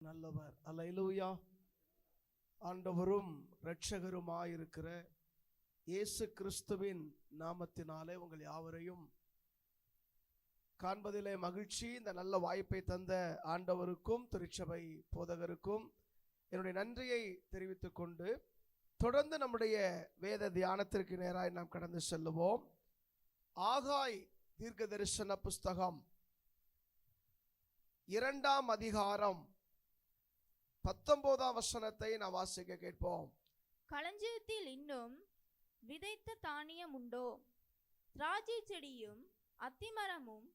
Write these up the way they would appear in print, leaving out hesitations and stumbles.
நல்லவர். அல்லேலூயா. ஆண்டவரும் இரட்சகருமாயிருக்கிற இயேசு கிறிஸ்துவின் நாமத்தினாலே உங்கள் யாவரையும் காண்பதிலே மகிழ்ச்சி. இந்த நல்ல வாய்ப்பை தந்த ஆண்டவருக்கும் திருச்சபை போதகருக்கும் என்னுடைய நன்றியை தெரிவித்துக் கொண்டு தொடர்ந்து நம்முடைய வேத தியானத்திற்கு நேராய் நாம் கடந்து செல்லுவோம். ஆகாய் தீர்க்க தரிசன புஸ்தகம் 2ஆம் அதிகாரம் 19ஆம் வசனத்தை நாம் வாசிக்க கேட்போம். களஞ்சியத்தில் இன்னும் விதைத்த தானியம் உண்டோ? திராட்சை செடியும் அத்திமரமும்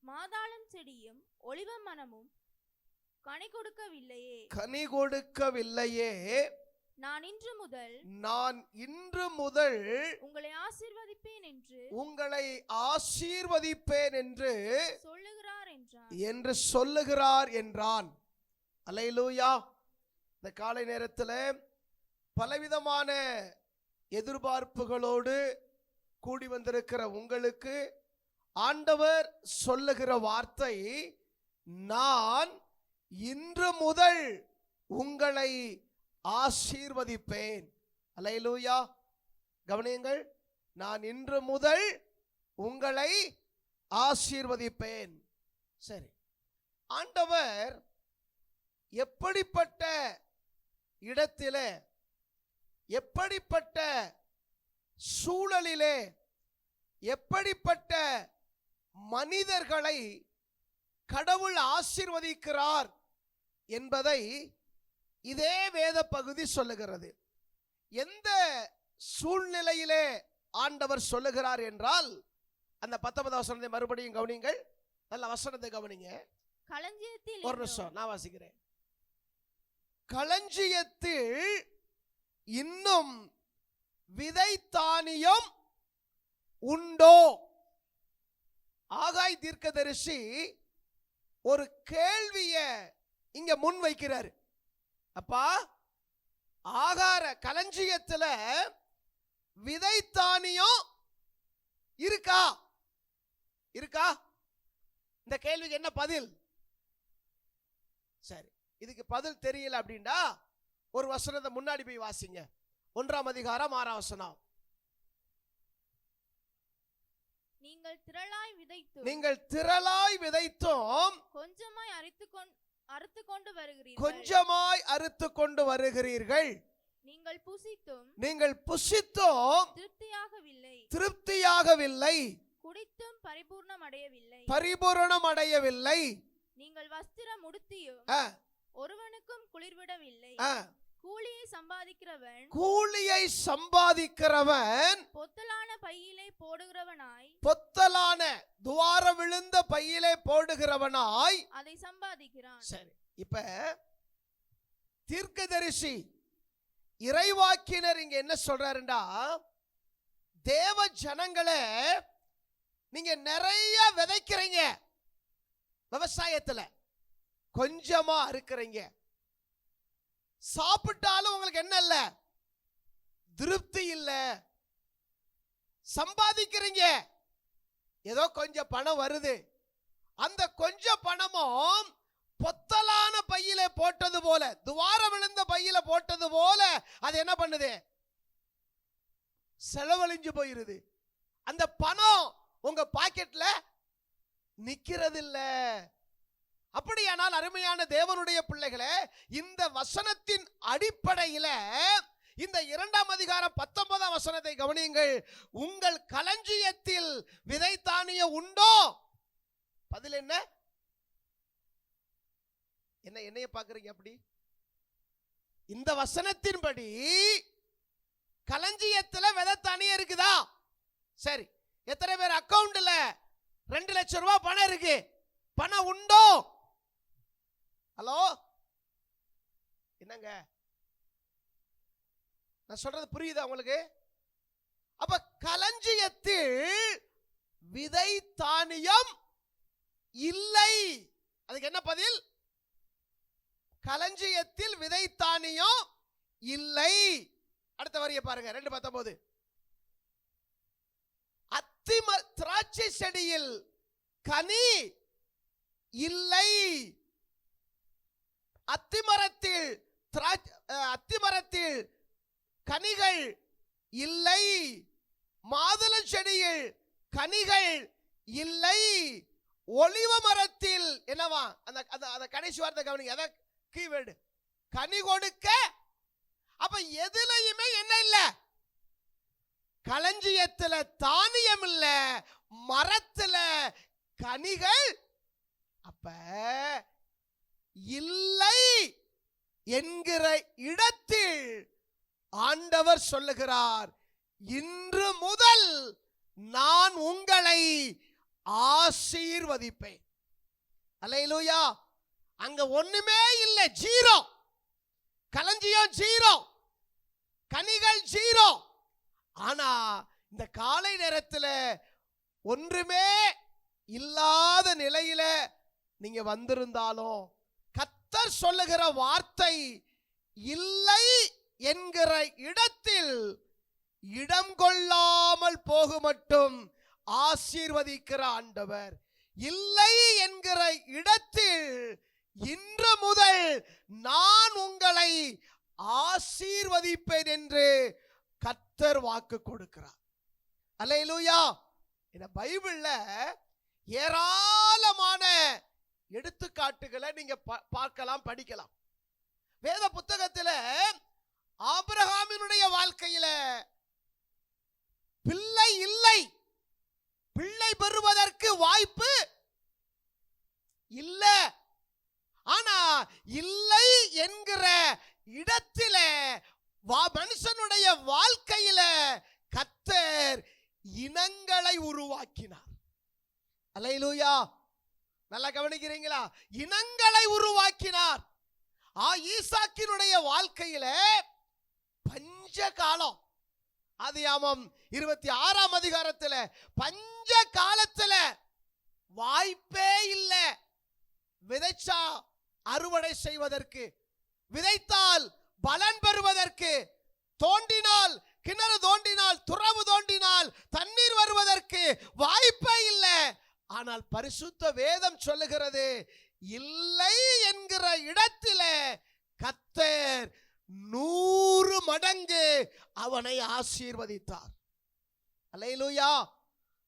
மாதாளம் செடியும் ஒலிவ மரமும் கனி கொடுக்கவில்லையே. நான் இன்று முதல் உங்களை ஆசீர்வதிப்பேன் என்று சொல்லுகிறார் என்றான். அல்லேலூயா. இந்த காலை நேரத்தில் பலவிதமான எதிர்பார்ப்புகளோடு கூடி வந்திருக்கிற உங்களுக்கு ஆண்டவர் சொல்லுகிற வார்த்தை, நான் இன்று முதல் உங்களை ஆசீர்வதிப்பேன். அல்லேலூயா. கவனியுங்கள், நான் இன்று முதல் உங்களை ஆசீர்வதிப்பேன். சரி, ஆண்டவர் எப்படிப்பட்ட இடத்திலே, எப்படிப்பட்ட சூழலிலே, எப்படிப்பட்ட மனிதர்களை கடவுள் ஆசீர்வதிக்கிறார் என்பதை இதே வேத பகுதி சொல்லுகிறது. எந்த சூழ்நிலையிலே ஆண்டவர் சொல்லுகிறார் என்றால், அந்த 19ஆம் வசனத்தை மறுபடியும் கவனிங்கள். நல்ல வசனத்தை கவனிங்க. களஞ்சியத்தில் ஒரு நிமிஷம் நான் வாசிக்கிறேன். களஞ்சியத்தில் இன்னும் விதை தானியம் உண்டோ? ஆகாய் தீர்க்கதரிசி ஒரு கேள்வியை இங்க முன் வைக்கிறார். அப்பா, ஆகார களஞ்சியத்துல விதை தானியம் இருக்கா? இந்த கேள்விக்கு என்ன பதில்? சரி, இதுக்கு பதில் தெரியல அப்படின்னா ஒரு வசனத்தை முன்னாடி போய் வாசிங்க. 1ஆம் அதிகாரம் 6ஆம் வசனம். நீங்கள் திரளாய் விதைத்தும் கொஞ்சமாய் அறுத்து கொண்டு வருகிறீர்கள். நீங்கள் புசித்தும் திருப்தியாகவில்லை, குடித்தும் பரிபூரணம் அடையவில்லை. நீங்கள் வஸ்திரம் உடுத்தியும் ஒருவனுக்கும் குளிர்விடவில்லை. கூலியை சம்பாதிக்கிறவன் பொத்தலான துவாரம் விழுந்த பையிலே போடுகிறவனாய் அதை சம்பாதிக்கிறான். சரி, இப்ப தீர்க்கதரிசி இறைவாக்கினர் இங்க என்ன சொல்றாருண்டா, தேவ ஜனங்களே, நீங்க நிறைய விதைக்கிறீங்க, விவசாயத்துல கொஞ்சமா அறுக்கிறீங்க, சாப்பிட்டாலும் உங்களுக்கு என்ன இல்ல? திருப்தி இல்ல. சம்பாதிக்கிறீங்க, ஏதோ கொஞ்சம் பணம் வருது, அந்த கொஞ்சம் பணமும் பொத்தலான பையில போட்டது போல, துவாரம் விழுந்த பையில போட்டது போல அது என்ன பண்ணுது? செலவழிஞ்சு போயிருது. அந்த பணம் உங்க பாக்கெட்ல நிக்கிறது இல்ல. அப்படியானால் அருமையான தேவனுடைய பிள்ளைகளே, இந்த வசனத்தின் அடிப்படையில இந்த 2ஆம் அதிகாரம் 19ஆம் வசனத்தை கவனியுங்கள். உங்கள் களஞ்சியத்தில் விதை தானியம் உண்டோ? பதில் என்ன? என்னைய பாக்குறீங்க அப்படி? இந்த வசனத்தின்படி களஞ்சியத்தில் விதை தானியம் இருக்குதா? சரி, எத்தனை பேர் அக்கவுண்ட்ல 2 லட்சம் ரூபாய் பணம் இருக்கு? பணம் உண்டோ? ஹலோ, என்னங்க நான் சொல்றது புரியுதா உங்களுக்கு? அப்ப களஞ்சியத்தில் விதை தானியம் இல்லை. அதுக்கு என்ன பதில்? களஞ்சியத்தில் விதை தானியம் இல்லை. அடுத்த வரியை பாருங்க, 2:19. திராட்சை செடியில் கனி இல்லை. அத்திமரத்தில் கனிகள் இல்லை, மாதுளம் செடியில் கனிகள் இல்லை, ஒலிவ மரத்தில் என்னவா அந்த கடைசி வார்த்தை கவனிங்க, அத கீவேர்டு, கனி கொடுக்க. அப்ப எதுலயுமே என்ன இல்ல? களஞ்சியத்துல தானியம் இல்ல, மரத்துல கனிகள் அப்ப இல்லை என்கிற இடத்தில் ஆண்டவர் சொல்லுகிறார், இன்று முதல் நான் உங்களை ஆசீர்வதிப்பேன். அல்லேலூயா. அங்க ஒண்ணுமே இல்லை, ஜீரோ. களஞ்சியம் ஜீரோ, கனிகள் ஜீரோ. ஆனா இந்த காலை நேரத்தில் ஒன்றுமே இல்லாத நிலையில நீங்க வந்திருந்தாலும் கர்த்தர் சொல்லுகிற வார்த்தை, இல்லை என்கிற இடத்தில் இடம் கொள்ளாமல் போக மட்டும் ஆசீர்வதிக்கிற ஆண்டவர். இல்லை என்கிற இடத்தில் இன்று முதல் நான் உங்களை ஆசீர்வதிப்பேன் என்று கர்த்தர் வாக்கு கொடுக்கிறார். அல்லேலூயா. இந்த பைபிள்ல ஏராளமான எடுத்துக்காட்டுகளை நீங்க பார்க்கலாம், படிக்கலாம். வேத புத்தகத்தில் ஆபிரகாமினுடைய வாழ்க்கையில பிள்ளை இல்லை, பிள்ளை பெறுவதற்கு வாய்ப்பு இல்ல. ஆனா இல்லை என்கிற இடத்தில மனுஷனுடைய வாழ்க்கையில கர்த்தர் இனங்களை உருவாக்கினார். அல்லேலூயா. நல்லா கவனிக்கிறீங்களா? இனங்களை உருவாக்கினார். ஈசாக்கினுடைய வாழ்க்கையில பஞ்ச காலம், ஆதியாகமம் 26ஆம் அதிகாரத்துல பஞ்ச காலத்துல வாய்ப்பே இல்லை. விதைச்சா அறுவடை செய்வதற்கு, விதைத்தால் பலன் பெறுவதற்கு, தோண்டினால் கிணறு தோண்டினால் துறவு தோண்டினால் தண்ணீர் வருவதற்கு வாய்ப்பே இல்லை. ஆனால் பரிசுத்த வேதம் சொல்லுகிறது, இல்லை என்கிற இடத்தில கர்த்தர் 100 மடங்கு அவனை ஆசீர்வதித்தார். அல்லேலூயா.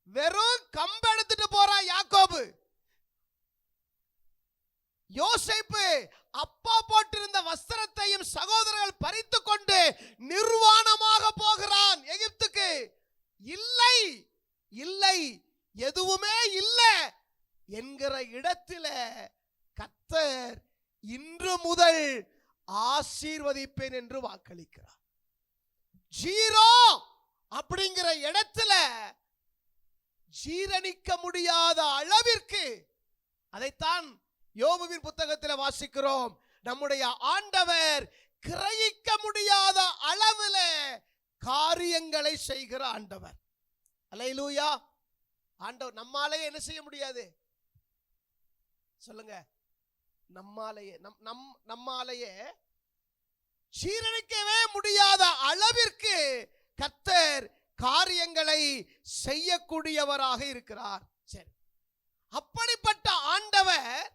வெறும் கம்பு எடுத்துட்டு போறான் யாக்கோபு. யோசேப்பு அப்பா போட்டிருந்த வஸ்திரத்தையும் சகோதரர்கள் பறித்து கொண்டு நிர்வாணமாக போகிறான் எகிப்துக்கு. இல்லை, இல்லை, எதுவுமே இல்லை என்கிற இடத்தில கர்த்தர் இன்று முதல் ஆசீர்வதிப்பேன் என்று வாக்களிக்கிறார். ஜீரோ அப்படிங்கிற இடத்துல ஜீரணிக்க முடியாத அளவிற்கு, அதைத்தான் யோபுவின் புத்தகத்தில் வாசிக்கிறோம், நம்முடைய ஆண்டவர் கிரகிக்க முடியாத அளவில் காரியங்களை செய்கிற ஆண்டவர். அல்லேலூயா. ஆண்டவர் நம்மாலேயே என்ன செய்ய முடியாது சொல்லுங்க? நம்மாலேயே ஜீரணிக்கவே முடியாத அளவிற்கு கர்த்தர் காரியங்களை செய்யக்கூடியவராக இருக்கிறார். சரி, அப்படிப்பட்ட ஆண்டவர்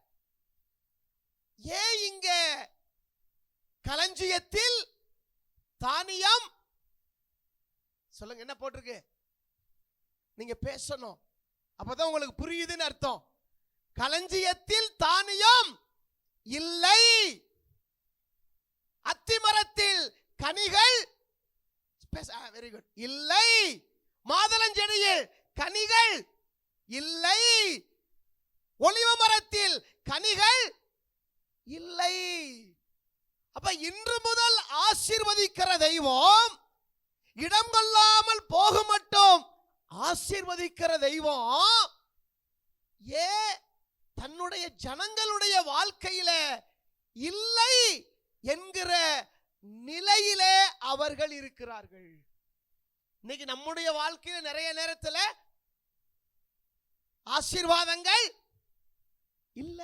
ஏன் இங்க களஞ்சியத்தில் தானியம் சொல்லுங்க, என்ன போட்டிருக்கு? நீங்க பேசணும், அப்பதான் உங்களுக்கு புரியுதுன்னு அர்த்தம். களஞ்சியத்தில் தானியம் இல்லை, அத்திமரத்தில் கனிகள் வெரி குட் இல்லை, மாதுளஞ்செடியில் கனிகள் இல்லை, ஒலிவ மரத்தில் கனிகள் இல்லை. அப்ப இன்று முதல் ஆசீர்வதிக்கிற தெய்வம், இடம் கொள்ளாமல் போக மட்டும் ஆசீர்வதிக்கிற தெய்வம் தன்னுடைய ஜனங்களுடைய வாழ்க்கையில இல்லை என்கிற நிலையிலே அவர்கள் இருக்கிறார்கள். இன்னைக்கு நம்முடைய வாழ்க்கையில நிறைய நேரத்தில் ஆசீர்வாதங்கள் இல்ல,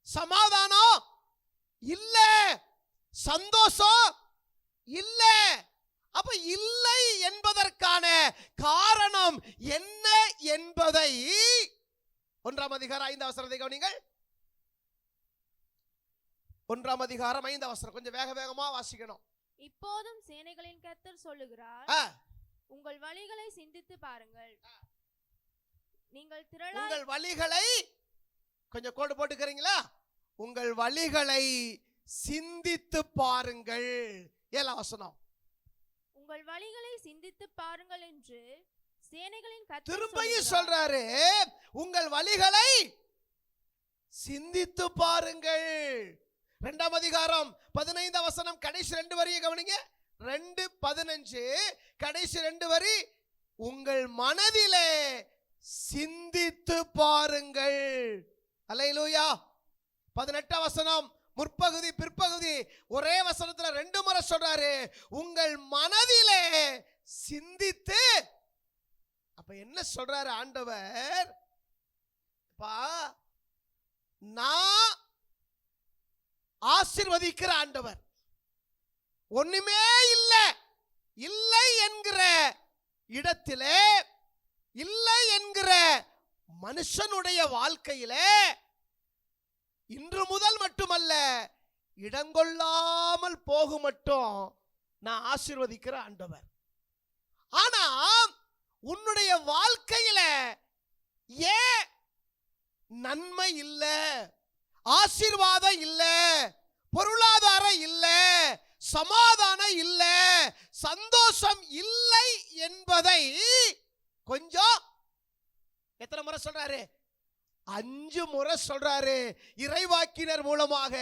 சமாதானம் இல்ல, சந்தோஷம் இல்ல. அப்ப இல்லை என்பதற்கான காரணம் என்ன என்பதை 1ஆம் அதிகாரம் 5ஆம் வசனத்தை கவனிங்கள். 1ஆம் அதிகாரம் 5ஆம் வசனம். கொஞ்சம் வேக வேகமா வாசிக்கணும். இப்போதும் சேனைகளின் கர்த்தர் சொல்லுகிறார், உங்கள் வழிகளை சிந்தித்து பாருங்கள். நீங்கள் உங்கள் வழிகளை கொஞ்சம் கோடு போட்டுக்கிறீங்களா? உங்கள் வழிகளை சிந்தித்து பாருங்கள். 7ஆம் வசனம். உங்கள் வழிகளை சிந்தித்து பாருங்கள் என்று சேனைகளின் கர்த்தர் திரும்பியும் சொல்றாரு, உங்கள் வழிகளை சிந்தித்து பாருங்கள். 2ஆம் அதிகாரம் 15ஆம் வசனம் கடைசி 2 வரியை கவனிங்க. 2:15 கடைசி 2 வரி. உங்கள் மனதிலே சிந்தித்து பாருங்கள். அல்லேலூயா. 18ஆம் வசனம் முற்பகுதி பிற்பகுதி ஒரே வசனத்துல 2 முறை சொல்றாரு, உங்கள் மனதிலே சிந்தித்து. அப்ப என்ன சொல்றாரு ஆண்டவர்? நான் ஆசீர்வதிக்கிற ஆண்டவர். ஒண்ணுமே இல்லை என்கிற இடத்திலே, இல்லை என்கிற மனுஷனுடைய வாழ்க்கையிலே இன்று முதல் மட்டுமல்ல, இடங்கொள்ளாமல் போகும் மட்டும் நான் ஆசீர்வதிக்கிற ஆண்டவர். ஆனா உன்னுடைய வாழ்க்கையில ஏன் நன்மை இல்ல, ஆசீர்வாதம் இல்ல, பொருளாதாரம் இல்ல, சமாதானம் இல்ல, சந்தோஷம் இல்லை என்பதை கொஞ்சம் எத்தனை முறை சொல்றாரு? 5 முறை சொல்றாரு. இறைவாக்கினர் மூலமாக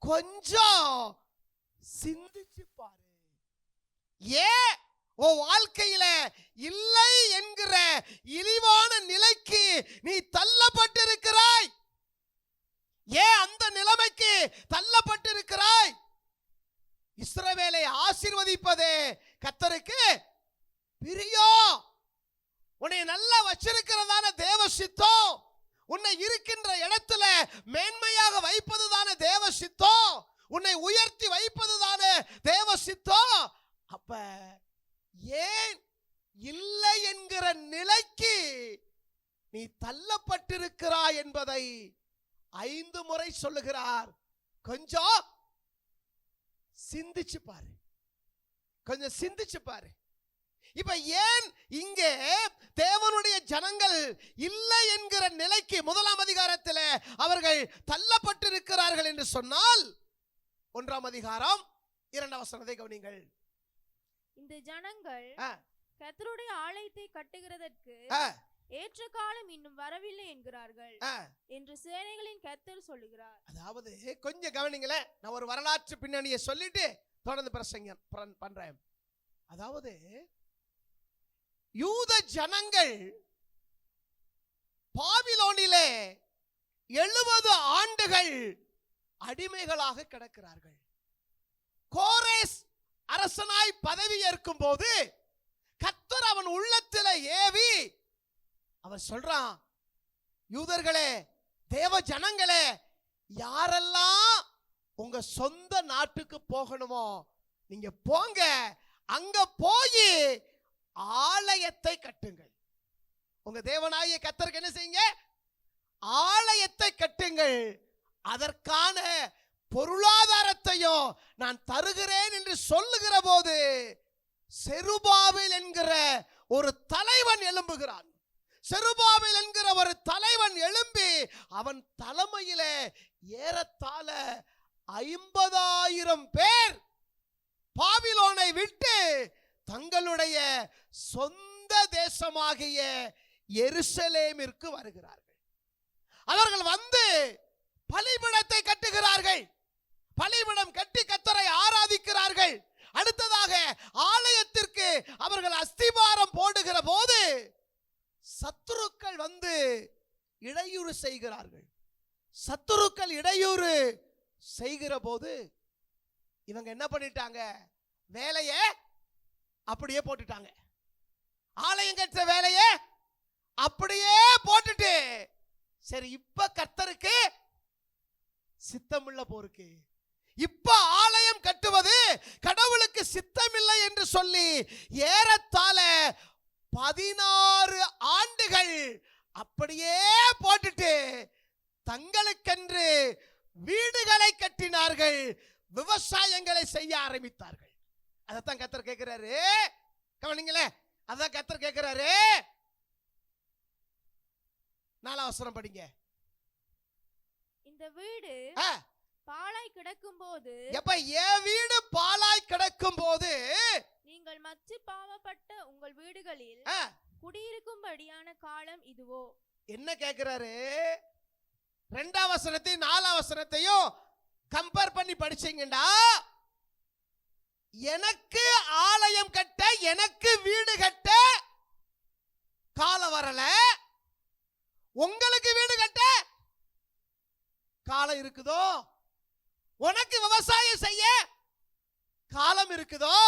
கொஞ்சம் சிந்திச்சு பாரு. ஏன் உன் வாழ்க்கையில இல்லை என்கிற இழிவான நிலைக்கு நீ தள்ளப்பட்டிருக்கிறாய்? ஏன் அந்த நிலைமைக்கு தள்ளப்பட்டிருக்கிறாய்? இஸ்ரவேலை ஆசீர்வதிப்பதே கர்த்தருக்கு பிரியம். உன்னை நல்லா வச்சிருக்கிறதான தேவ சித்தம், உன்னை இருக்கின்ற இடத்துல மேன்மையாக வைப்பதுதான தேவ சித்தம், உன்னை உயர்த்தி வைப்பதுதான தேவ சித்தம். அப்ப ஏன் இல்லை என்கிற நிலைக்கு நீ தள்ளப்பட்டிருக்கிறாய் என்பதை 5 முறை சொல்லுகிறார். கொஞ்சம் சிந்திச்சு பாரு, கொஞ்சம் சிந்திச்சு பாரு. இப்ப ஏன் இங்கே தேவனுடைய ஜனங்கள் இல்லை என்கிற நிலைக்கு 1ஆம் அதிகாரத்தில் அவர்கள் தள்ளப்பட்டிருக்கிறார்கள் என்று சொன்னால், 1ஆம் அதிகாரம் 2ஆம் வசனத்தை கவனிங்கள். இந்த ஜனங்கள் கர்த்தருடைய ஆலயத்தை கட்டுகிறதற்கு ஏற்ற காலம் இன்னும் வரவில்லை என்கிறார்கள் என்று சேனைகளின் கர்த்தர் சொல்லுகிறார். அதாவது கொஞ்சம் கவனிங்களே, நான் ஒரு வரலாற்று பின்னணியை சொல்லிட்டு தொடர்ந்து பிரசங்கம் பண்றேன். அதாவது யூத ஜனங்கள் பாபிலோனிலே 70 ஆண்டுகள் அடிமைகளாக கிடக்கிறார்கள். கோரேஸ் அரசனாய் பதவி ஏற்கும் போது கர்த்தர் அவன் உள்ளத்திலே ஏவி அவன் சொல்றான், யூதர்களே, தேவ ஜனங்களே, யாரெல்லாம் உங்க சொந்த நாட்டுக்கு போகணுமோ நீங்க போங்க, அங்க போய் ஆலயத்தை கட்டுங்கள். உங்க தேவனாகிய கர்த்தருக்கு என்ன செய்யுங்க? ஆலயத்தை கட்டுங்கள். அதற்கான பொருளாதாரத்தையும் நான் தருகிறேன் என்று சொல்லுகிற போது செருபாபேல் என்கிற ஒரு தலைவன் எழும்புகிறான். செருபாபேல் என்கிற ஒரு தலைவன் எழும்பி அவன் தலைமையிலே ஏறத்தாழ 50,000 பேர் பாபிலோனை விட்டு தங்களுடைய சொந்த தேசமாகிய எருசலேமிற்கு வருகிறார்கள். அவர்கள் வந்து பலிபீடத்தை கட்டுகிறார்கள். பலிபீடம் கட்டி கர்த்தரை ஆராதிக்கிறார்கள். அடுத்ததாக ஆலயத்திற்கு அவர்கள் அஸ்திபாரம் போடுகிற போது சத்துருக்கள் வந்து இடையூறு செய்கிறார்கள். சத்துருக்கள் இடையூறு செய்கிற போது இவங்க என்ன பண்ணிட்டாங்க? வேலையை அப்படியே போட்டுட்டாங்க. ஆலயம் கட்டுற வேலையை அப்படியே போட்டுட்டு, சரி இப்ப கர்த்தருக்கு சித்தமுள்ள போருக்கு, இப்ப ஆலயம் கட்டுவது கடவுளுக்கு சித்தமில்லை என்று சொல்லி ஏறத்தாழ 16 ஆண்டுகள் அப்படியே போட்டுட்டு தங்களுக்கென்று வீடுகளை கட்டினார்கள், விவசாயங்களை செய்ய ஆரம்பித்தார்கள். அதைத்தான் கர்த்தர் கேட்கிறாரு. கவனிங்களே, அதான் கர்த்தர் கேட்கிறாரு. 4 வசனம் படிங்க. இந்த வீடு பாழாய் கிடக்கும் போது, எப்ப என் வீடு பாழாய் கிடக்கும் போது நீங்கள் மற்ற பாவப்பட்ட உங்கள் வீடுகளில் குடியிருக்கும்படியான காலம் இதுவோ? என்ன கேட்கிறாரு? 2ஆம் வசனத்தையும் 4ஆம் வசனத்தையும் கம்பேர் பண்ணி படிச்சீங்கடா, எனக்கு ஆலயம் கட்ட, எனக்கு வீடு கட்ட காலம் வரல, உங்களுக்கு வீடு கட்ட காலம் இருக்குதோ, உனக்கு விவசாயம் செய்ய காலம் இருக்குதோ,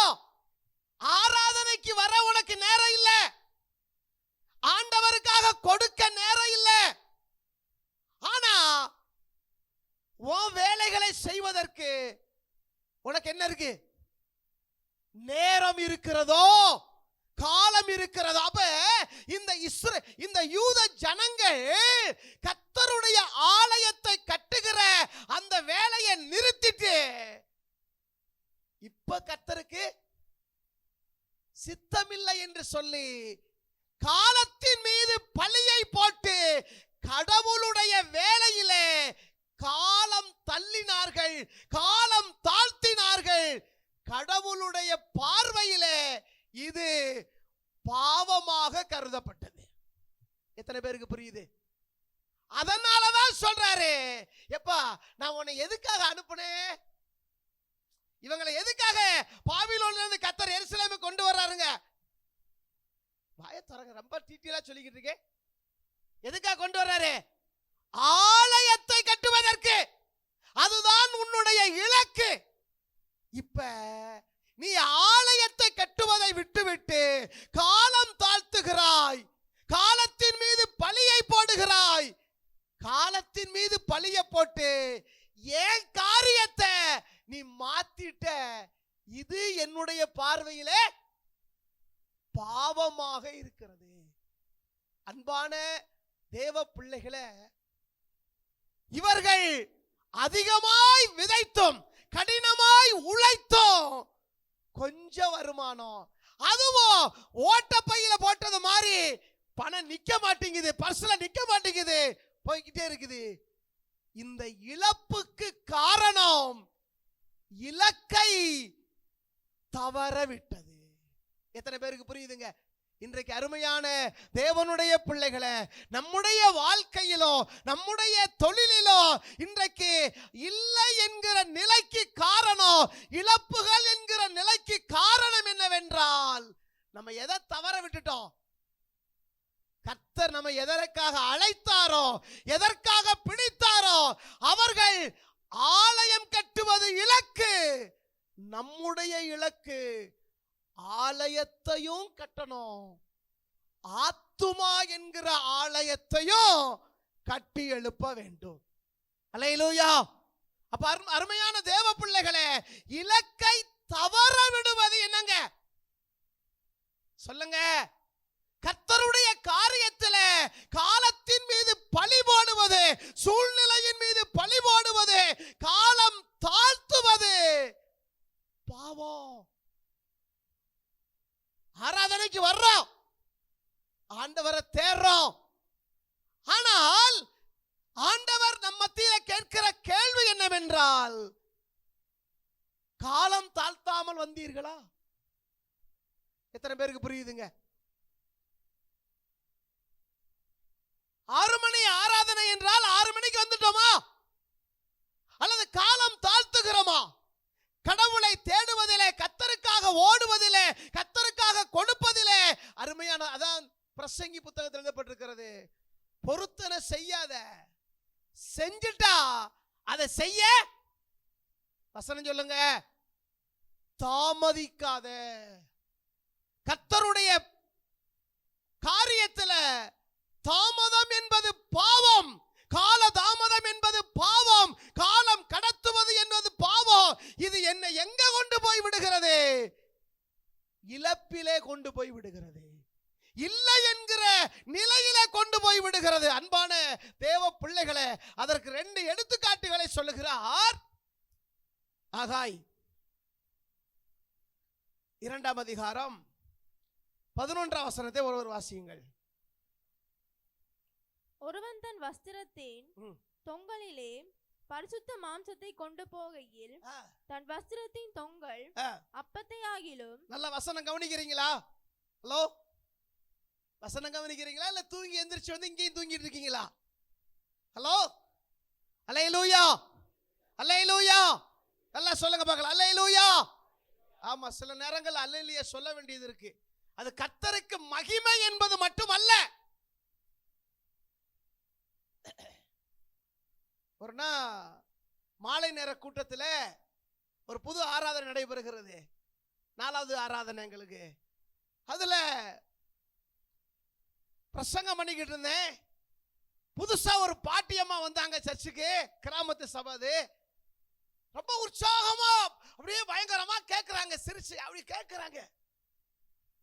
ஆராதனைக்கு வர உனக்கு நேரம் இல்ல, ஆண்டவருக்காக கொடுக்க நேரம் இல்ல, ஆனா உன் வேலைகளை செய்வதற்கு உனக்கு என்ன இருக்கு? நேரம் இருக்கிறதோ, காலம் இருக்கிறதோ. அப்ப இந்த யூத ஜனங்கள் கர்த்தருடைய ஆலயத்தை கட்டுகிற அந்த வேலையை நிறுத்திட்டு இப்ப கர்த்தருக்கு சித்தமில்லை என்று சொல்லி காலத்தின் மீது பழியை போட்டு கடவுளுடைய வேலையிலே காலம் தள்ளினார்கள், காலம் தாழ்த்தினார்கள். கடவுளுடைய பார்வையிலே இது பாவமாக கருதப்பட்டது. எத்தனை பேருக்கு புரியுது? அதனாலதான் சொல்றாரு, எப்பா நான் உன்னை எதுக்காக அனுப்புனேன்? இவங்களை எதுக்காக பாபிலோன்ல இருந்து கர்த்தர் எருசலேமை கொண்டு வர்றாருங்க? வாயை திறங்க, ரொம்ப டீட்டெயிலா சொல்லிக்கிட்டு இருக்கேன். எதுக்காக கொண்டு வர்றாரு? ஆலயத்தை கட்டுவதற்கு. அதுதான் உன்னுடைய இலக்கு. இப்ப நீ ஆலயத்தை கட்டுவதை விட்டுவிட்டு காலம் தாழ்த்துகிறாய், காலத்தின் மீது பழியை போடுகிறாய். காலத்தின் மீது பழியை போட்டு ஏன் காரியத்தை நீ மாத்திட்ட. இது என்னுடைய பார்வையிலே பாவமாக இருக்கிறது. அன்பான தேவ பிள்ளைகளே, இவர்கள் அதிகமாய் விதைத்தும் கடினமாய் உழைத்தோம் கொஞ்சம் வருமானம், அதுவும் ஓட்டப்பையில போட்டது மாதிரி பணம் நிக்க மாட்டேங்குது, பர்ஸ்ல நிக்க மாட்டேங்குது, போய்கிட்டே இருக்குது. இந்த இழப்புக்கு காரணம் இலக்கை தவற விட்டது. எத்தனை பேருக்கு புரியுதுங்க? இன்றைக்கு அருமையான தேவனுடைய பிள்ளைகளே, நம்முடைய வாழ்க்கையிலோ நம்முடைய தொழிலிலோ இன்றைக்கு இல்லை என்கிற நிலைக்கு காரணம், இழப்புகள் என்கிற நிலைக்கு காரணம் என்னவென்றால் நம்ம எதை தவற விட்டுட்டோம்? கர்த்தர் நம்ம எதற்காக அழைத்தாரோ, எதற்காக பிடித்தாரோ, அவர்கள் ஆலயம் கட்டுவது இலக்கு. நம்முடைய இலக்கு ஆலயத்தையும் கட்டணும், ஆத்துமா என்கிற ஆலயத்தையும் கட்டி எழுப்ப வேண்டும். அல்லேலூயா. அப்ப அருமையான தேவ பிள்ளைகளே, இலக்கை தவற விடுவது என்னங்க? சொல்லுங்க. கர்த்தருடைய காரியத்தில் காலத்தின் மீது பழி போடுவது, சூழ்நிலையின் மீது பழி போடுவது, காலம் தாழ்த்துவது பாவம். ஆராதனைக்கு வர்றோம், ஆண்டவரை தேடுறோம், ஆனால் ஆண்டவர் நம் மத்தியில் கேட்கிற கேள்வி என்னவென்றால், காலம் தாழ்த்தாமல் வந்தீர்களா? எத்தனை பேருக்கு புரியுதுங்க? 6 மணி ஆராதனை என்றால் 6 மணிக்கு வந்துட்டோமா? அல்லது காலம் தாழ்த்துகிறோமா? கடவுளை தேடுவதிலே, கர்த்தருக்காக ஓடுவதிலே, கர்த்தருக்காக கொடுப்பதிலே அருமையான, அதான் பிரசங்கி புத்தகத்தில் எழுதப்பட்டிருக்கிறது, பொருத்தனை செய்யாத, செஞ்சிட்டா அதை செய்ய வசனம் சொல்லுங்க, தாமதிக்காத. கர்த்தருடைய காரியத்தில் தாமதம் என்பது பாவம், கால தாமதம் என்பது பாவம், காலம் கடத்துவது என்பது பாவம். இது என்னை எங்க கொண்டு போய் விடுகிறது? இழப்பிலே கொண்டு போய் விடுகிறது. இல்லை என்கிற நிலையில கொண்டு போய் விடுகிறது. அன்பான தேவ பிள்ளைகளே, அதற்கு 2 எடுத்துக்காட்டுகளை சொல்லுகிறார். ஆகாய் 2ஆம் அதிகாரம் 11ஆம் வசனத்தை ஒருவர் வாசியுங்கள். ஒருவன் தன் வஸ்திரத்தின் தொங்கலிலே பரிசுத்த மாம்சத்தை கொண்டு போகையில் தன் வஸ்திரத்தின் தொங்கல் அப்பத்தை ஆகிலும். நல்ல வசனம் கவனிக்கிறீங்களா? ஹலோ, வசனம் கவனிக்கிறீங்களா? இல்ல தூங்கி எந்திரிச்சு வந்து இங்கேயும் தூங்கிட்டு இருக்கீங்களா? ஹலோ, அல்லேலூயா, அல்லேலூயா, நல்லா சொல்லுங்க பார்க்கலாம். அல்லேலூயா. ஆமா, சில நேரங்கள் அல்லேலூயா சொல்ல வேண்டியது இருக்கு. அது கர்த்தருக்கு மகிமை என்பது மட்டுமல்ல. ஒரு நாள் மாலை நேர கூட்டத்தில் ஒரு புது ஆராதனை நடைபெறுகிறது. 4வது ஆராதனை எங்களுக்கு. அதுல பிரசங்கம் பண்ணிக்கிட்டு இருந்தேன். புதுசா ஒரு பாட்டியம்மா வந்தாங்க சர்ச்சுக்கு, கிராமத்து சபை. ரொம்ப உற்சாகமா அப்படியே பயங்கரமா கேட்கிறாங்க, சிரிச்சு அப்படி கேட்கிறாங்க.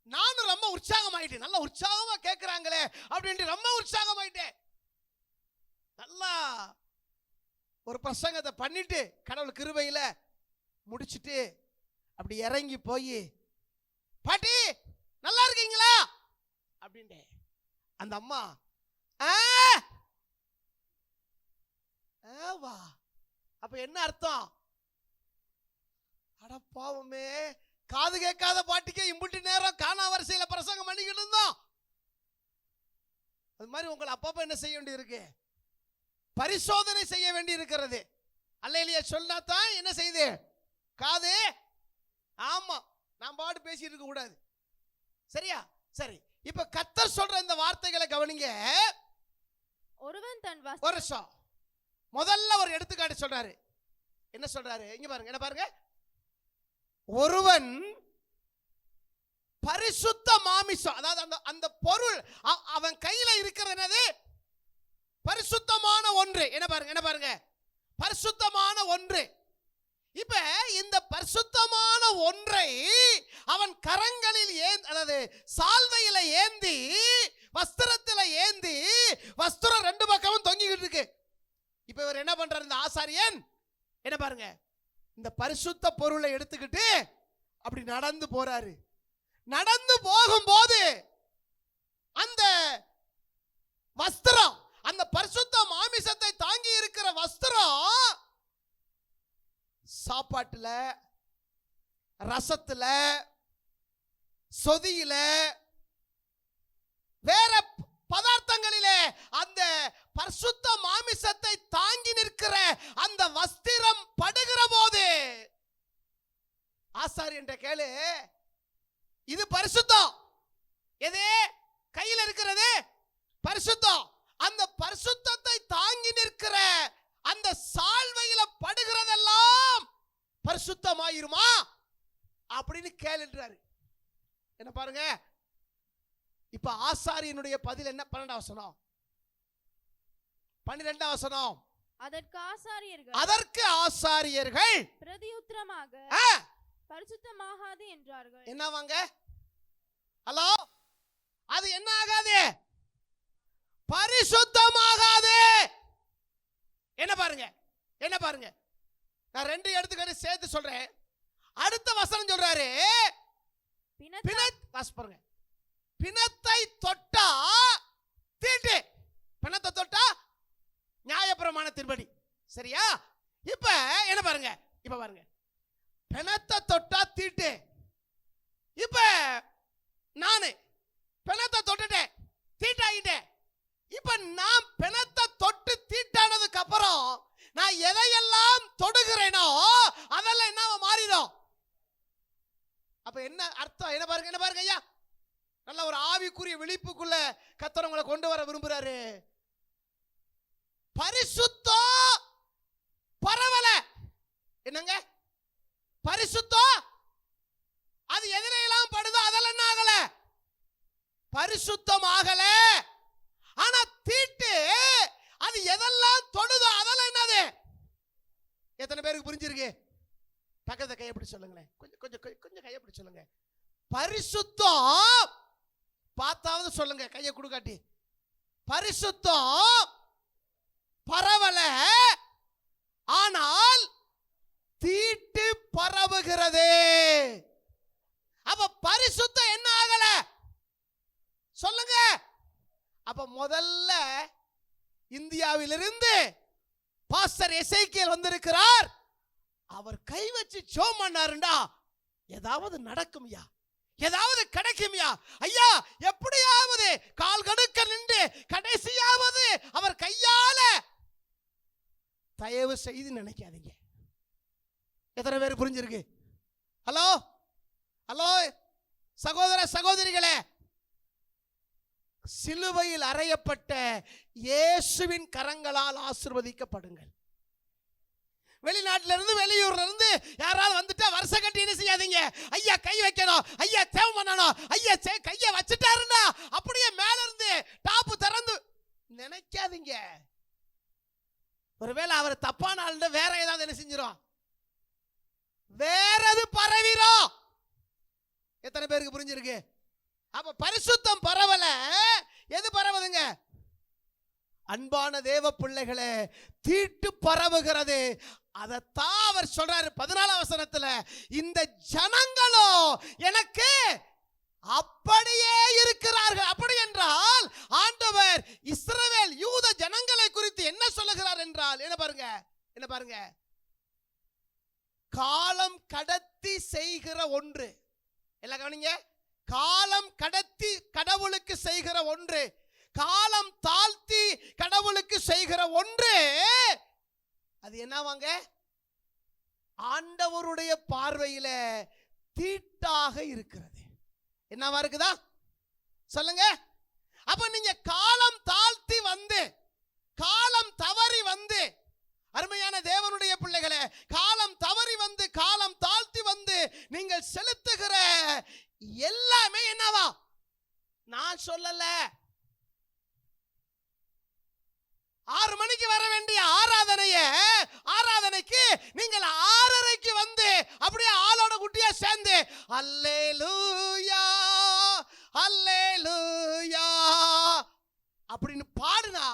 நானும் ரொம்ப உற்சாகமாயிட்டேன். நல்லா உற்சாகமா கேட்கிறாங்களே அப்படின்ட்டு ரொம்ப உற்சாகமாயிட்டேன். நல்லா ஒரு பிரசங்கத்தை பண்ணிட்டு கடவுள் கிருபையில முடிச்சுட்டு அப்படி இறங்கி போய், பாட்டி நல்லா இருக்கீங்களா அப்படின்ட்டு அந்த அம்மா வா. அப்ப என்ன அர்த்தம்? அட பாவமே, காது கேட்காத பாட்டிக்கே இம்புட்டு நேரம் காணா வரிசையில பிரசங்கம் பண்ணிக்கிட்டு இருந்தோம். அது மாதிரி உங்களை அப்பப்ப என்ன செய்ய வேண்டியது இருக்கு? பரிசோதனை செய்ய வேண்டி இருக்கிறது. அல்லேலூயா சொன்னா தான் என்ன செய்யுது காது. ஆமா, நான் பாட்டு பேசிட்டு இருக்க கூடாது. சரியா? சரி, இப்ப கர்த்தர் சொல்ற இந்த வார்த்தைகளை கவனிங்க. ஒருவன் தன் வருஷம் முதல்ல ஒரு எடுத்துக்காட்டு சொல்றாரு. என்ன சொல்றாரு? இங்க பாருங்க, என்ன பாருங்க. ஒருவன் பரிசுத்த மாமிசம், அதாவது அந்த பொருள் அவன் கையில இருக்கிறது என்னது? பரிசுத்தமான ஒன்று. என்ன பாருங்க, என்ன பாருங்க, பரிசுத்தமான ஒன்று. இப்ப இந்த பரிசுத்தமான ஒன்றை அவன் கரங்களில் அதாவது சால்வையில ஏந்தி, வஸ்திரத்தில் ஏந்தி, வஸ்திரம் 2 பக்கமும் தொங்கிக்கிட்டு இருக்கு. இப்ப இவர் என்ன பண்றாரு? இந்த ஆசாரியன் என்ன பாருங்க, இந்த பரிசுத்த பொருளை எடுத்துக்கிட்டு அப்படி நடந்து போறாரு. நடந்து போகும்போது அந்த வஸ்திரம், அந்த பரிசுத்த மாமிசத்தை தாங்கி இருக்கிற வஸ்திரம் சாப்பாட்டுல, ரசத்துல, சொதியில, வேற பதார்த்தங்களிலே அந்த பரிசுத்த மாமிசத்தை தாங்கி நிற்கிற அந்த வஸ்திரம் படுகிற போது ஆசாரியன் கேளு, இது பரிசுத்தம். எது கையில் இருக்கிறது? பரிசுத்தம். அந்த பரிசுத்தத்தை தாங்கி நிற்கிற அந்த சால்வையில படுகிறதெல்லாம் பரிசுத்தமாயிருமா அப்படின்னு கேளுன்றாரு. என்ன பாருங்க, இப்ப ஆசாரியனுடைய பதில் என்ன? 12ஆம் வசனம், 12ஆம் வசனம். அதற்கு ஆசாரியர்கள் பிரதியுத்தரமாக பரிசுத்தமாகாது என்றார்கள். என்னவாங்க? ஹலோ, அது என்ன ஆகாது? பரிசுத்தமாகாது. என்ன பாருங்க, என்ன பாருங்க, நான் 2 எடுத்துக்காட்டு சேர்த்து சொல்றேன். அடுத்த வசனம் சொல்றாரு, பாருங்க, பிணத்தை தொட்டா தீட்டு. பிணத்தை தொட்டா நியாயப்பிரமாணத்தின்படி. சரியா? இப்ப என்ன பாருங்க, இப்ப பாருங்க, பிணத்தை தொட்டா தீட்டு. இப்ப நானு பிணத்தை தொட்டுட்டேன், தீட்டாயிட்டேன். இப்ப நான் பிணத்தை தொட்டு தீட்டானதுக்கு அப்புறம் நான் எதையெல்லாம் தொடுகிறேனோ அதெல்லாம் என்ன மாறிடும். அப்ப என்ன அர்த்தம்? என்ன பாருங்க, என்ன பாருங்க ஐயா, நல்ல ஒரு ஆவிக்குரிய விழிப்புக்குள்ள கர்த்தர் உங்களை கொண்டு வர விரும்புறாரு. பரிசுத்தம் பரவல. என்னங்க பரிசுத்தம்? அது எதிரெல்லாம் படுதோ அதெல்லாம் என்ன ஆகல? பரிசுத்தம் ஆகல. ஆனா தீட்டு அது எதெல்லாம் தொடுதோ அதெல்லாம் என்னது? எத்தனை பேருக்கு புரிஞ்சிருக்கு? பக்கத்தை கையை பிடிச்சு சொல்லுங்களேன், கொஞ்சம் கொஞ்சம் கொஞ்சம் கையை பிடிச்சு சொல்லுங்க. பரிசுத்தம் பார்த்தாவது சொல்லுங்க, கையை கொடுக்காட்டி. பரிசுத்தம் பரவல, ஆனால் தீட்டு பரவுகிறது. அப்ப பரிசுத்தம் என்ன ஆகல சொல்லுங்க. அப்ப முதல்ல இந்தியாவிலிருந்து பாஸ்டர் எசேக்கியேல் வந்திருக்கிறார். அவர் கை வச்சு ஜெபம் பண்ணாருண்டா ஏதாவது நடக்கும்யா, ஏதாவது கிடைக்கும்யா. ஐயா எப்படியாவது கால் கடுக்க நின்று கடைசியாவது அவர் கையால, தயவு செய்து நினைக்காதீங்க. எத்தனை பேர் புரிஞ்சிருக்கு? ஹலோ ஹலோ சகோதர சகோதரிகளே, சிலுவையில் அறையப்பட்ட இயேசுவின் கரங்களால் ஆசீர்வதிக்கப்படுங்கள். வெளிநாட்டில இருந்து வெளியூர்ல இருந்து யாராவது வந்துட்டா வருஷ கட்டி என்ன செய்யாதீங்க. ஐயா கை வைக்கணும், ஐயா தேவ பண்ணணும், ஐயா கையை வச்சுட்டாருன்னா அப்படியே மேல இருந்து டாப்பு திறந்து நினைக்காதீங்க. ஒருவேளை அவர் தப்பான ஆளுட வேற ஏதாவது என்ன செஞ்சிரும், வேற எது பரவிரும். எத்தனை பேருக்கு புரிஞ்சிருக்கு? அப்ப பரிசுத்தம் பரவல, எது பரவுதுங்க? அன்பான தேவ பிள்ளைகளே, தீட்டு பரவுகிறது. அதத்தான் அவர் சொல்றாரு 14 வசனத்துல, இந்த ஜனங்களோ எனக்கு அப்படியே இருக்கிறார்கள். அப்படி என்றால் ஆண்டவர் இஸ்ரவேல் யூத ஜனங்களை குறித்து என்ன சொல்லுகிறார் என்றால், என்ன பாருங்க, காலம் கடத்தி செய்கிற ஒன்று. எல்லாம் கவனிங்க, காலம் கடத்தி கடவுளுக்கு செய்கிற ஒன்று, காலம் தாழ்த்தி கடவுளுக்கு செய்கிற ஒன்று, அது என்னவாங்க? ஆண்டவருடைய பார்வையில தீட்டாக இருக்கிறது. என்னவா இருக்குதா சொல்லுங்க. அப்ப நீங்க காலம் தாழ்த்தி வந்து, காலம் தவறி வந்து, அருமையான தேவனுடைய பிள்ளைகளே, காலம் தவறி வந்து, காலம் தாழ்த்தி வந்து நீங்கள் செலுத்துகிற எல்லாமே என்னவா? நான் சொல்லல. 6 மணிக்கு வர வேண்டிய ஆராதனைக்கு நீங்கள் 6:30க்கு வந்து அப்படியே ஆளோட குட்டியா சேர்ந்து அல்லேலூயா அல்லேலூயா அப்படின்னு பாடுனா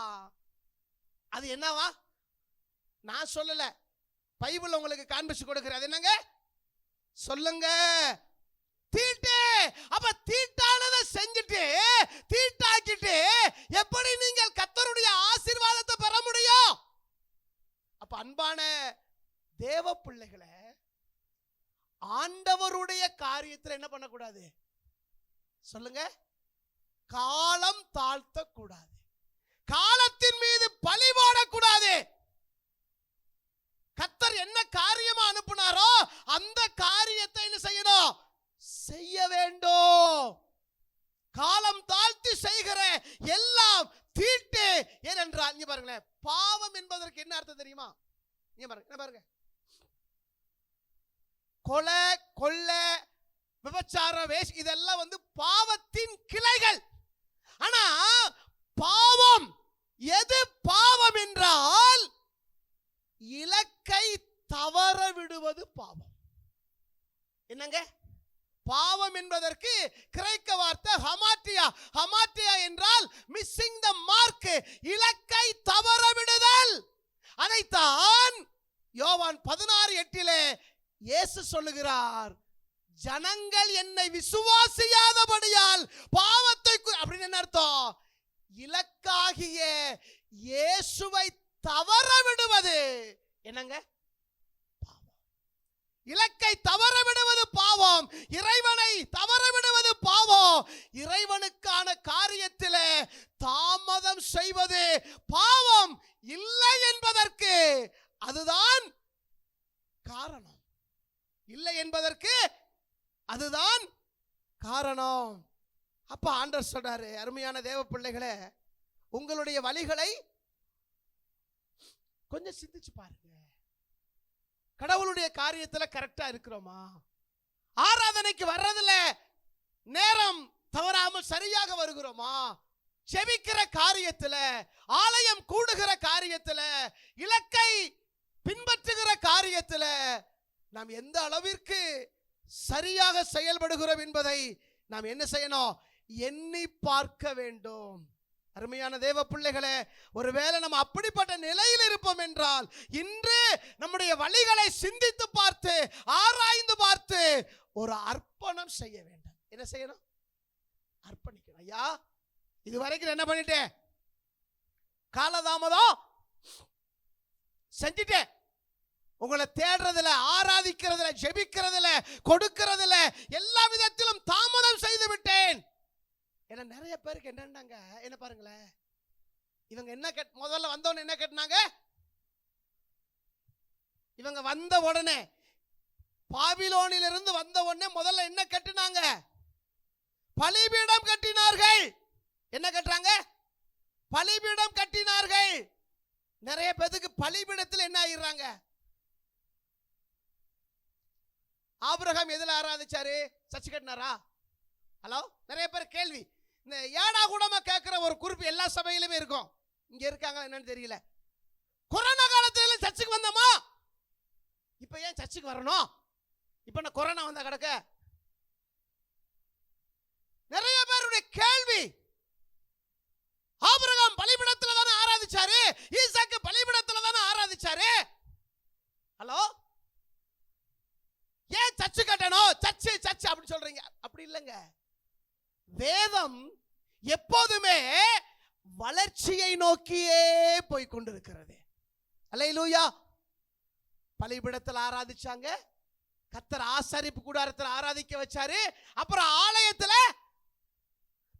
அது என்னவா? நான் சொல்லல, பைபிள் உங்களுக்கு காண்பிச்சு கொடுக்கிறது. அது என்னங்க சொல்லுங்க? தீட்டு. அப்ப தீட்டானதை செஞ்சுட்டு தீட்டாக்கிட்டு எப்படி நீங்கள் கர்த்தருடைய ஆசீர்வாதத்தை பெற முடியும்? அப்ப அன்பான தேவ பிள்ளைகளை, ஆண்டவருடைய காரியத்தில் என்ன பண்ணக்கூடாது சொல்லுங்க? காலம் தாழ்த்த கூடாது, காலத்தின் மீது பழி போடக்கூடாது. கர்த்தர் என்ன காரியமா அனுப்புனாரோ அந்த காரியத்தை என்ன செய்யணும்? செய்ய வேண்டும். காலம் தாழ்த்தி செய்கிற எல்லாம் தீட்டு. ஏனென்றால் இங்க பாருங்களேன், பாவம் என்பதற்கு என்ன அர்த்தம் தெரியுமா? இங்க பாருங்க, கொலை கொள்ளை விபச்சாரம் இதெல்லாம் வந்து பாவத்தின் கிளைகள். ஆனா பாவம் எது பாவம் என்றால் இலக்கை தவற விடுவது பாவம். என்னங்க பாவம் என்பதற்கு கிரேக்க வார்த்தை ஹமாட்டியா. ஹமாட்டியா என்றால் மிஸ்ஸிங் த மார்க், இலக்கை தவற விடுதல். அதைத்தான் யோவான் 16:8 இயேசு சொல்லுகிறார், ஜனங்கள் என்னை விசுவாசியாதபடியால் பாவத்தை அப்படின்னு என்ன அர்த்தம்? இலக்காகிய இயேசுவை தவற விடுவது என்னங்க? இலக்கை தவற விடுவது பாவம், இறைவனை தவற விடுவது பாவம். இறைவனுக்கான காரியத்திலே தாமதம் செய்வது பாவம் இல்லை என்பதற்கு அதுதான் காரணம். இல்லை என்பதற்கு அதுதான் காரணம். அப்ப ஆண்டவர் சொல்றாரு, அருமையான தேவ பிள்ளைகளே, உங்களுடைய வழிகளை கொஞ்சம் சிந்திச்சு பாருங்க. கடவுளுடைய காரியத்துல கரெக்டா இருக்கிறோமா? ஆராதனைக்கு வர்றதுல நேரம் தவறாமல் சரியாக வருகிறோமா? செபிக்கிற காரியத்துல, ஆலயம் கூடுகிற காரியத்துல, இலக்கை பின்பற்றுகிற காரியத்துல நாம் எந்த அளவிற்கு சரியாக செயல்படுகிறோம் என்பதை நாம் என்ன செய்யணும்? எண்ணி பார்க்க வேண்டும். அருமையான தேவ பிள்ளைகளே, ஒருவேளை நம்ம அப்படிப்பட்ட நிலையில் இருப்போம் என்றால் இன்று நம்முடைய வழிகளை சிந்தித்து பார்த்து ஆராய்ந்து பார்த்து ஒரு அர்ப்பணம் செய்ய வேண்டும். என்ன செய்யணும்? அர்ப்பணிக்கணும். ஐயா, இதுவரைக்கும் என்ன பண்ணிட்டேன்? காலதாமதம் செஞ்சிட்டேன். உங்களை தேடுறதுல, ஆராதிக்கிறதுல, ஜெபிக்கிறதுல, கொடுக்கிறதுல எல்லா விதத்திலும் தாமதம் செய்து விட்டேன். ஏன்னா நிறைய பேருக்கு என்னன்னாங்க, என்ன பாருங்களேன், இவங்க என்ன முதல்ல வந்தவொடனே என்ன கேட்டாங்க? இவங்க வந்த உடனே, பாபிலோனிலிருந்து வந்த உடனே முதல்ல என்ன கட்டினாங்க? பலிபீடம் கட்டினார்கள். என்ன கட்டுறாங்க? பலிபீடம் கட்டினார்கள். நிறைய பேருக்கு பலிபீடத்தில் என்ன ஆயிடுறாங்க? ஆபிரகாம் எதுல ஆராதிச்சாரு? சர்ச்சு கட்டினாரா? ஹலோ, நிறைய பேர் கேள்வி. இந்த ஏடா கூடமா கேட்கிற ஒரு குறிப்பு எல்லா சபையிலுமே இருக்கும். இங்க இருக்காங்க என்னன்னு தெரியல. கொரோனா காலத்துல சர்ச்சுக்கு வந்தோமா? இப்ப ஏன் சர்ச்சுக்கு வரணும்? இப்ப நான் கொரோனா வந்தா கிடக்க. நிறைய பேருடைய கேள்வி. ஆபிரகாம் பலிபீடத்துல தானே ஆராதிச்சாரு, ஈசாக்கு பலிபீடத்துல தானே ஆராதிச்சாரு. ஹலோ, ஏன் சர்ச்சு கட்டணும்? சர்ச்சு சர்ச்சு அப்படி சொல்றீங்க. அப்படி இல்லைங்க. வேதம் எப்போதுமே வளர்ச்சியை நோக்கியே போய் கொண்டிருக்கிறது. அல்லேலூயா. பலிபீடத்தில் ஆராதிச்சாங்க, கர்த்தர் ஆசரிப்பு கூடாரத்தில் ஆராதிக்க வச்சாரு, அப்புறம் ஆலயத்தில்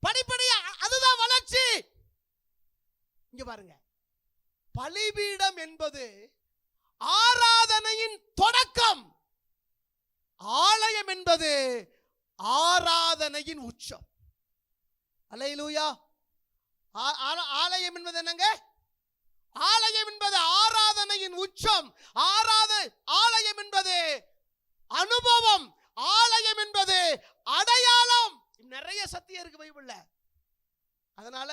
படிப்படியா. அதுதான் வளர்ச்சி. இங்க பாருங்க, பலிபீடம் என்பது ஆராதனையின் தொடக்கம், ஆலயம் என்பது ஆராதனையின் உச்சம். அல்லேலூயா. ஆலயம் என்பது என்னங்க? ஆலயம் என்பது ஆராதனையின் உச்சம். ஆலயம் என்பது அனுபவம். ஆலயம் என்பது அடையாளம். நிறைய சத்தியம் இருக்கு பைபிள்ல. அதனால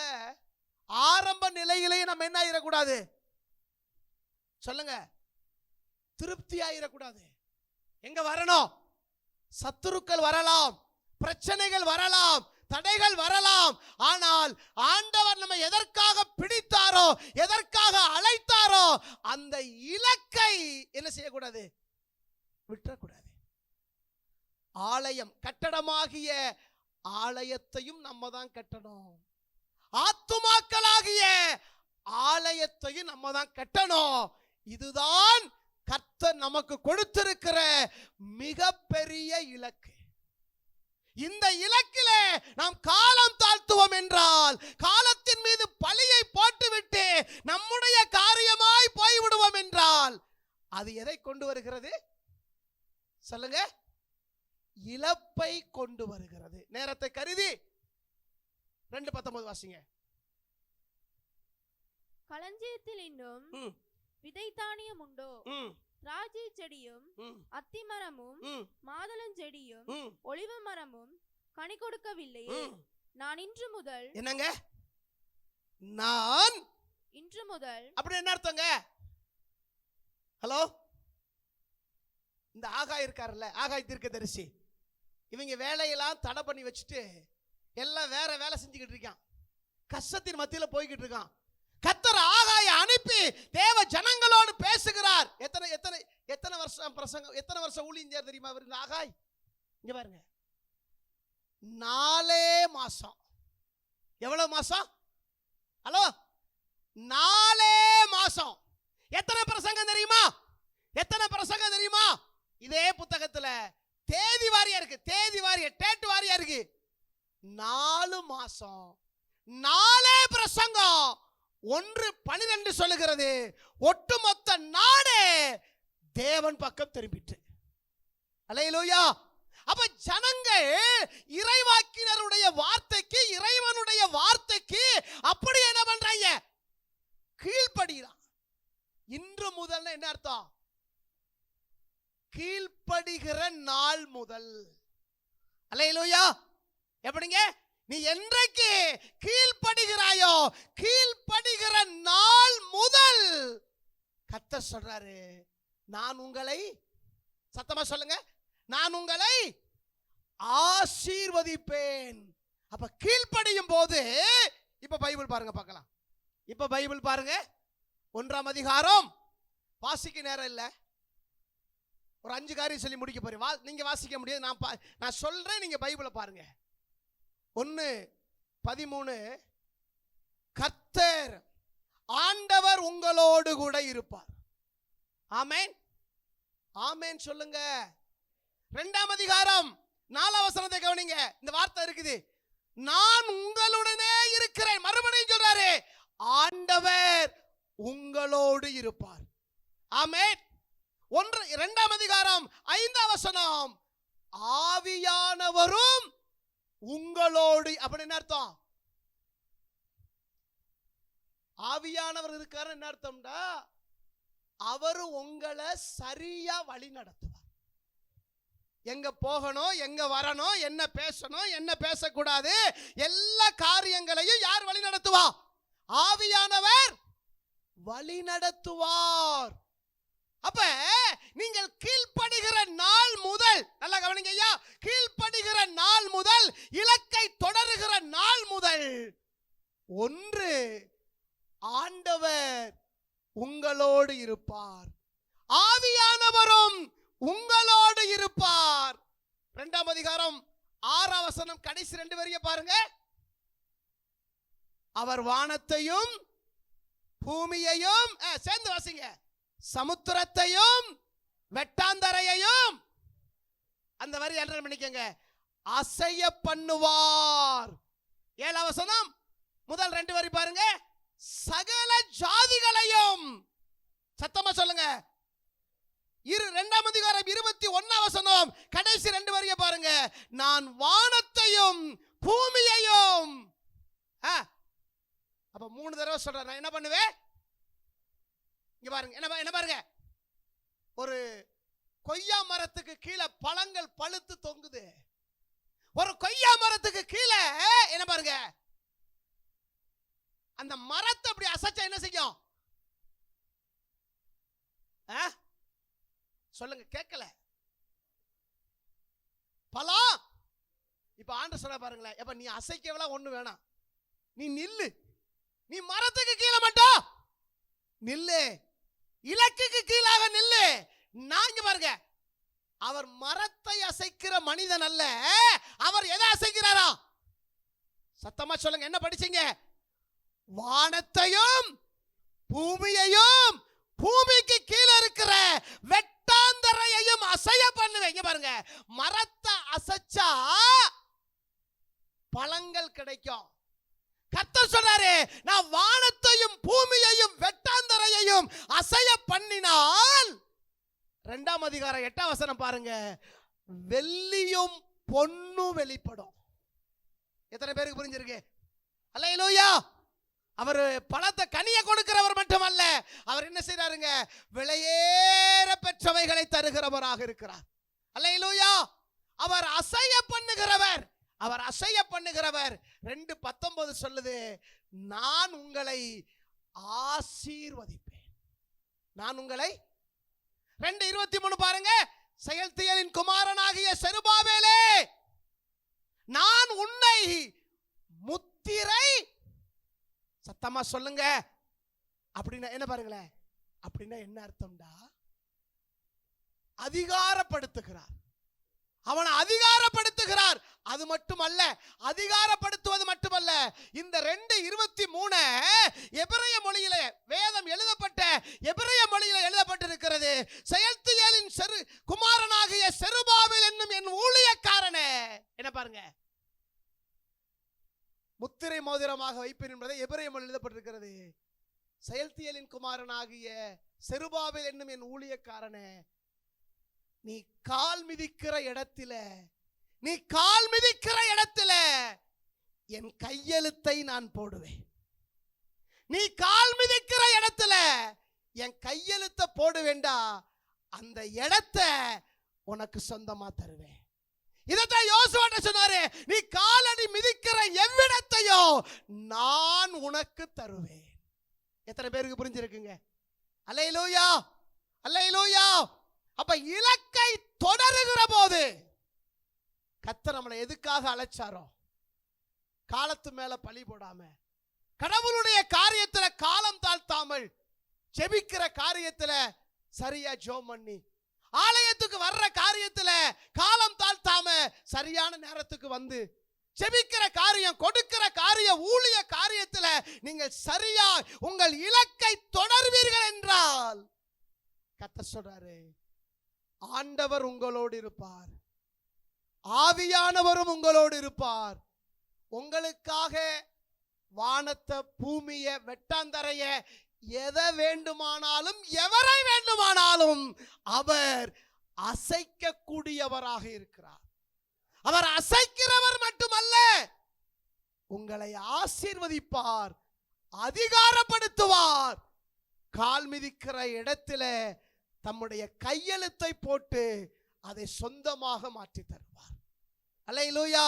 ஆரம்ப நிலையிலேயே நம்ம என்ன ஆயிடக்கூடாது? சொல்லுங்க, திருப்தி ஆயிடக்கூடாது. எங்க வரணும்? சத்துருக்கள் வரலாம், பிரச்சனைகள் வரலாம், தடைகள் வரலாம். ஆனால் ஆண்டவர் நம்ம எதற்காக பிடித்தாரோ, எதற்காக அழைத்தாரோ, அந்த இலக்கை என்ன செய்யக்கூடாது? விட்டுறக்கூடாது. ஆலயம், கட்டடமாகிய ஆலயத்தையும் நம்ம தான் கட்டணும். ஆத்துமாக்களாகிய ஆலயத்தையும் நம்ம தான் கட்டணும். இதுதான் கர்த்தர் நமக்கு கொடுத்திருக்கிற மிகப்பெரிய இலக்கு. இந்த இலக்கிலே நாம் காலம் தாழ்த்துவோம் என்றால், காலத்தின் மீது பழியை போட்டுவிட்டு நம்முடைய காரியமாய் போய்விடுவோம் என்றால், அது எதை கொண்டு வருகிறது? சொல்லுங்க. இழப்பை கொண்டு வருகிறது. நேரத்தை கருதி 2:19 வாசிங்க. களஞ்சியத்தில் இன்னும் விதை தானியம் உண்டோ? திராட்சை செடியும் அத்திமரமும் மாதுளஞ்செடியும் ஒலிவ மரமும் கனி கொடுக்கவில்லையே. நான் இன்று முதல். என்னங்க? நான் இன்று முதல் அப்படி என்ன அர்த்தங்க? ஹலோ, இந்த ஆகாய் இருக்காருல்ல, ஆகாய் தீர்க்கதரிசி, இவங்க வேலையெல்லாம் தடை பண்ணி வச்சுட்டு எல்லாம் வேற வேலை செஞ்சுக்கிட்டு இருக்கான். கஷ்டத்தின் மத்தியில போய்கிட்டு இருக்கான். கர்த்தர் ஆகாயை அனுப்பி தேவ ஜனங்களோடு பேசுகிறார். எத்தனை வருஷம் பிரசங்கம், எத்தனை வருஷம் ஊழியம் தெரியுமா இவருக்கு? ஆகாய் இங்க பாருங்க, 4 மாசம். எவ்வளவு மாசம்? ஹலோ, 4 மாசம். எத்தனை பிரசங்கம் தெரியுமா? எத்தனை பிரசங்கம் தெரியுமா? இதே புத்தகத்துல தேதி வாரியா இருக்கு, தேதி வாரியா, டேட் வாரியா இருக்கு. 4 மாசம், 4 பிரசங்கம். 1:12 சொல்லுகிறது, ஒட்டுமொத்த நாடு தேவன் பக்கம் திரும்பிட்டு. அல்லேலூயா. அப்ப ஜனங்கள் இறைவாக்கினருடைய வார்த்தைக்கு, இறைவனுடைய வார்த்தைக்கு அப்படி என்ன பண்றாங்க? கீழ்ப்படிகிறான். இன்று முதல் என்ன அர்த்தம்? கீழ்ப்படுகிற நாள் முதல். அல்லேலூயா. எப்படிங்க? நீ என்றைக்கு கீழ்ப்படுகிறாயோ, கீழ்ப்படுகிற நாள் முதல் கர்த்தர் சொல்றாரு, நான் உங்களை, சத்தமா சொல்லுங்க, நான் உங்களை ஆசீர்வதிப்பேன். அப்ப கீழ்ப்படியும் போது இப்ப பைபிள் பாருங்க பார்க்கலாம். இப்ப பைபிள் பாருங்க 1ஆம் அதிகாரம். வாசிக்க நேரம் இல்ல, ஒரு 5 காரியம் சொல்லி முடிக்க போறேன். நீங்க வாசிக்க முடியாது, நான் சொல்றேன், நீங்க பைபிளை பாருங்க. 1:13 கர்த்தர் ஆண்டவர் உங்களோடு கூட இருப்பார். ஆமென், ஆமென் சொல்லுங்க. 2ஆம் அதிகாரம் 4ஆம் வசனத்தை கவனிங்க. இந்த வார்த்தை இருக்குது, நான் உங்களுடனே இருக்கிறேன். மறுபடியும் சொல்றாரு, ஆண்டவர் உங்களோடு இருப்பார். ஆமென். 2ஆம் அதிகாரம் 5ஆம் வசனம், ஆவியானவரும் உங்களோடு. அப்படி என்ன அர்த்தம்? ஆவியானவர் இருக்காரு என்ன அர்த்தம்டா? அவரு உங்களை சரியா வழி நடத்துவார். எங்க போகணும், எங்க வரணும், என்ன பேசணும், என்ன பேசக்கூடாது, எல்லா காரியங்களையும் யார் வழி நடத்துவா? ஆவியானவர் வழி நடத்துவார். அப்ப நீங்கள் கீழ்ப்படுகிற நாள் முதல், நல்லா கவனிங்க ஐயா, கீழ்ப்படுகிற நாள் முதல், இலக்கை தொடருகிற நாள் முதல், ஒன்று, ஆண்டவர் உங்களோடு இருப்பார், ஆவியானவரும் உங்களோடு இருப்பார். 2ஆம் அதிகாரம் 6ஆம் வசனம் கடைசி 2 வரிய பாருங்க. அவர் வானத்தையும் பூமியையும், சேர்ந்து வாசிங்க, சமுத்திரத்தையும் வெட்டாந்தரையையும், அந்த வரி என்ன பண்ணிக்கங்க, அசைய பண்ணுவார். 7ஆம் வசனம் முதல் 2 வரி பாருங்க, சகல ஜாதிகளையும், சத்தமா சொல்லுங்க. 2ஆம் அதிகாரம் 21ஆம் வசனம் கடைசி 2 வரிய பாருங்க, நான் வானத்தையும் பூமியையும். அப்ப 3 தடவை சொல்றேன், நான் என்ன பண்ணுவேன்? இங்க பாருங்க, என்ன பாருங்க, ஒரு கொய்யா மரத்துக்கு கீழே பழங்கள் பழுத்து தொங்குது. ஒரு கொய்யா மரத்துக்கு கீழே என்ன பாருங்க, அந்த மரத்தை அப்படி அசைச்சா என்ன செய்யும்? சொல்லுங்க, கேட்கல. பழம். இப்ப ஆண்டவர் சொல்ல பாருங்களேன், எப்ப நீ அசைக்கவெல்லாம் ஒண்ணு வேணாம், நீ நில்லு, நீ மரத்துக்கு கீழே மட்டும் நில்லு, இலக்குக்கு கீழாக நில்லு. நாங்க பாருங்க, அவர் மரத்தை அசைக்கிற மனிதன் அல்ல, அவர் எதை அசைக்கிறாரா? சத்தமா சொல்லுங்க, என்ன படிச்சீங்க? வானத்தையும் பூமியையும் பூமிக்கு கீழே இருக்கிற வெட்டாந்தரையையும் அசைய பண்ணுவீங்க. பாருங்க, மரத்தை அசைச்சா பழங்கள் கிடைக்கும். கர்த்தர் சொல்றாரு, நான் வானத்தையும் பூமியையும் வெட்டாந்தரையையும் அசைய பண்ணினால், 2ஆம் அதிகாரம் 8ஆம் வசனம் பாருங்க, வெள்ளியும் பொன்னும் வெளிப்படும். எத்தனை பேருக்கு புரிஞ்சிருக்கு? அல்லேலூயா. அவர் பழத்தை கனிய கொடுக்கிறவர் மட்டுமல்ல, அவர் என்ன செய்றாருங்க, விலையேற பெற்றவைகளை தருகிறவராக இருக்கிறார். அல்லேலூயா. அவர் அசைய பண்ணுகிறவர், அவர் அசைய பண்ணுகிறவர். 2:19 சொல்லுது, நான் உங்களை ஆசீர்வதிப்பேன். நான் உங்களை. 2:23 பாருங்க, செயல்தியலின் குமாரனாகிய செருபாபேலே, நான் உன்னை முத்திரை, சத்தமா சொல்லுங்க. அப்படின்னா என்ன பாருங்களேன், அப்படின்னா என்ன அர்த்தம்டா? அதிகாரப்படுத்துகிறார். அவனை அதிகாரப்படுத்துகிறார். அது மட்டுமல்ல, அதிகாரப்படுத்துவது மட்டுமல்ல, இந்த 2:23 எபிரேய மொழியில, வேதம் எழுதப்பட்ட எபிரேய மொழியில எழுதப்பட்டிருக்கிறது, செயல்தியலின் குமாரனாகிய செருபாபேல் என்னும் என் ஊழியக்காரனே. என்ன பாருங்க, முத்திரை மோதிரமாக வைப்பேன் என்பதை எபிரேய மொழியில் எழுதப்பட்டிருக்கிறது. செயல்தியலின் குமாரனாகிய செருபாபேல் என்னும் என் ஊழியக்காரனே, நீ கால் மிதிக்கிற இடத்துல, நீ கால் மிதிக்கிற இடத்துல என் கையெழுத்தை நான் போடுவேன். நீ கால் மிதிக்கிற இடத்துல என் கையெழுத்தை போடுவேண்டா, அந்த இடத்தை உனக்கு சொந்தமா தருவேன். இதைத்தான் யோசுவாட்ட சொன்னாரு, நீ காலடி மிதிக்கிற எவ்விடத்தையோ நான் உனக்கு தருவேன். எத்தனை பேருக்கு புரிஞ்சிருக்குங்க? அல்லேலூயா, அல்லேலூயா. அப்ப இலக்கை தொடருகிற போது கர்த்தர் நம்மளை எதுக்காக அழைச்சாரோ, காலத்து மேல பழி போடாம, கடவுளுடைய காரியத்துல காலம் தாழ்த்தாமல், ஜெபிக்கிற காரியத்துல சரியா ஜெபம் பண்ணி, ஆலயத்துக்கு வர்ற காரியத்துல காலம் தாழ்த்தாம சரியான நேரத்துக்கு வந்து, ஜெபிக்கிற காரியம், கொடுக்கிற காரியம், ஊழிய காரியத்துல நீங்கள் சரியா உங்கள் இலக்கை தொடர்வீர்கள் என்றால் கர்த்தர் சொல்றாரு, ஆண்டவர் உங்களோடு இருப்பார், ஆவியானவரும் உங்களோடு இருப்பார். உங்களுக்காக வானத்தை, பூமிய, வெட்டாந்தரைய, எதை வேண்டுமானாலும் எவரை வேண்டுமானாலும் அவர் அசைக்க கூடியவராக இருக்கிறார். அவர் அசைக்கிறவர் மட்டுமல்ல, உங்களை ஆசீர்வதிப்பார், அதிகாரப்படுத்துவார். கால் மிதிக்கிற இடத்துல தம்முடைய கையெழுத்தை போட்டு அதை சொந்தமாக மாற்றி தருவார். அல்லேலூயா.